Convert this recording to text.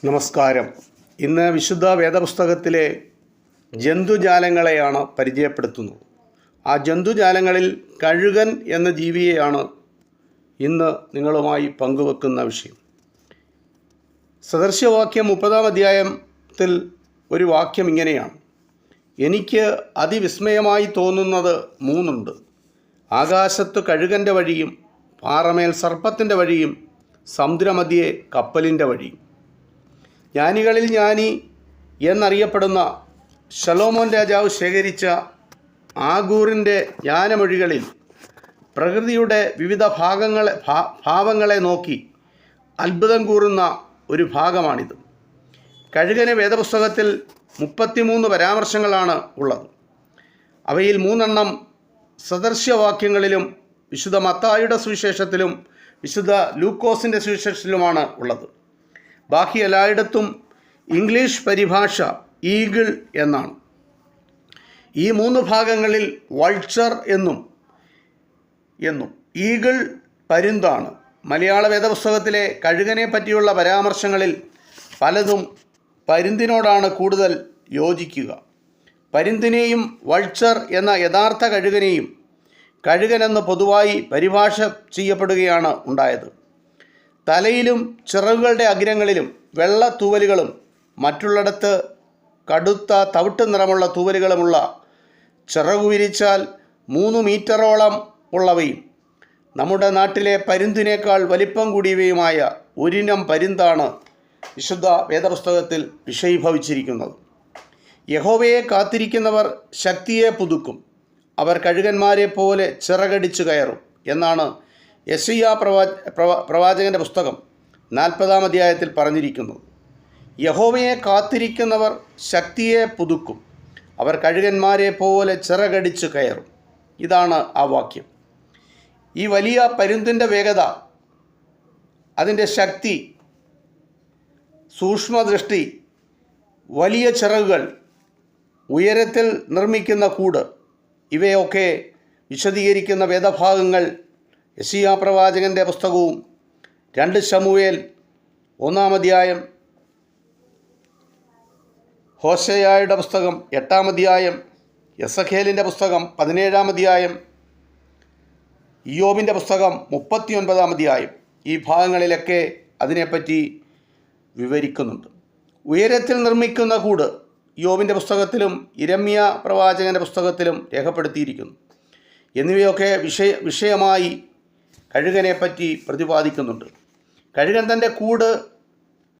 നമസ്കാരം. ഇന്ന് വിശുദ്ധ വേദപുസ്തകത്തിലെ ജന്തുജാലങ്ങളെയാണ് പരിചയപ്പെടുത്തുന്നത്. ആ ജന്തുജാലങ്ങളിൽ കഴുകൻ എന്ന ജീവിയെയാണ് ഇന്ന് നിങ്ങളുമായി പങ്കുവെക്കുന്ന വിഷയം. സദൃശ്യവാക്യം 30-ാം അധ്യായത്തിൽ ഒരു വാക്യം ഇങ്ങനെയാണ്: എനിക്ക് അതിവിസ്മയമായി തോന്നുന്നത് മൂന്നുണ്ട്. ആകാശത്ത് കഴുകൻ്റെ വഴിയും, പാറമേൽ സർപ്പത്തിൻ്റെ വഴിയും, സമുദ്രമധ്യേ കപ്പലിൻ്റെ വഴിയും. ജ്ഞാനികളിൽ ജ്ഞാനി എന്നറിയപ്പെടുന്ന ശലോമോൻ രാജാവ് ശേഖരിച്ച ആഗൂറിൻ്റെ ജ്ഞാനമൊഴികളിൽ പ്രകൃതിയുടെ വിവിധ ഭാവങ്ങളെ നോക്കി അത്ഭുതം കൂറുന്ന ഒരു ഭാഗമാണിത്. കഴുകന് വേദപുസ്തകത്തിൽ 33 പരാമർശങ്ങളാണ് ഉള്ളത്. അവയിൽ 3 സദൃശ്യവാക്യങ്ങളിലും വിശുദ്ധ മത്തായിയുടെ സുവിശേഷത്തിലും വിശുദ്ധ ലൂക്കോസിൻ്റെ സുവിശേഷത്തിലുമാണ് ഉള്ളത്. ബാക്കി എല്ലായിടത്തും ഇംഗ്ലീഷ് പരിഭാഷ ഈഗിൾ എന്നാണ്. ഈ 3 ഭാഗങ്ങളിൽ വൾച്ചർ എന്നും ഈഗിൾ പരുന്താണ്. മലയാള വേദപുസ്തകത്തിലെ കഴുകനെ പറ്റിയുള്ള പരാമർശങ്ങളിൽ പലതും പരുന്തിനോടാണ് കൂടുതൽ യോജിക്കുക. പരുന്തിനെയും വൾച്ചർ എന്ന യഥാർത്ഥ കഴുകനെയും കഴുകനെന്ന് പൊതുവായി പരിഭാഷ ചെയ്യപ്പെടുകയാണ് ഉണ്ടായത്. തലയിലും ചിറകുകളുടെ അഗ്രങ്ങളിലും വെള്ള തൂവലുകളും മറ്റുള്ളിടത്ത് കടുത്ത തവിട്ട് നിറമുള്ള തൂവലുകളുമുള്ള, ചിറകു വിരിച്ചാൽ 3 മീറ്ററോളം ഉള്ളവയും നമ്മുടെ നാട്ടിലെ പരുന്തിനേക്കാൾ വലിപ്പം കൂടിയവയുമായ ഒരിനം പരുന്താണ് വിശുദ്ധ വേദപുസ്തകത്തിൽ വിഷയീഭവിച്ചിരിക്കുന്നത്. യഹോവയെ കാത്തിരിക്കുന്നവർ ശക്തിയെ പുതുക്കും, അവർ കഴുകന്മാരെ പോലെ ചിറകടിച്ചു കയറും എന്നാണ് യെശയ്യാ പ്രവാചകൻ്റെ പുസ്തകം 40-ാം അധ്യായത്തിൽ പറഞ്ഞിരിക്കുന്നത്. യഹോവയെ കാത്തിരിക്കുന്നവർ ശക്തിയെ പുതുക്കും, അവർ കഴുകന്മാരെ പോലെ ചിറകടിച്ചു കയറും. ഇതാണ് ആ വാക്യം. ഈ വലിയ പരുന്തിൻ്റെ വേഗത, അതിൻ്റെ ശക്തി, സൂക്ഷ്മദൃഷ്ടി, വലിയ ചിറകുകൾ, ഉയരത്തിൽ നിർമ്മിക്കുന്ന കൂട്, ഇവയൊക്കെ വിശദീകരിക്കുന്ന വേദഭാഗങ്ങൾ യെശയ്യാ പ്രവാചകൻ്റെ പുസ്തകവും 2 ശമൂവേൽ 1-ാം അധ്യായം, ഹോശയ്യായുടെ പുസ്തകം 8-ാം അധ്യായം, എസെഖേലിൻ്റെ പുസ്തകം 17-ാം അധ്യായം, ഇയ്യോബിൻ്റെ പുസ്തകം 39-ാം അധ്യായം, ഈ ഭാഗങ്ങളിലൊക്കെ അതിനെപ്പറ്റി വിവരിക്കുന്നുണ്ട്. ഉയരത്തിൽ നിർമ്മിക്കുന്ന കൂട് ഇയ്യോബിൻ്റെ പുസ്തകത്തിലും യിരെമ്യാ പ്രവാചകൻ്റെ പുസ്തകത്തിലും രേഖപ്പെടുത്തിയിരിക്കുന്നു. എന്നിവയൊക്കെ വിഷയമായി കഴുകനെപ്പറ്റി പ്രതിപാദിക്കുന്നുണ്ട്. കഴുകൻ തൻ്റെ കൂട്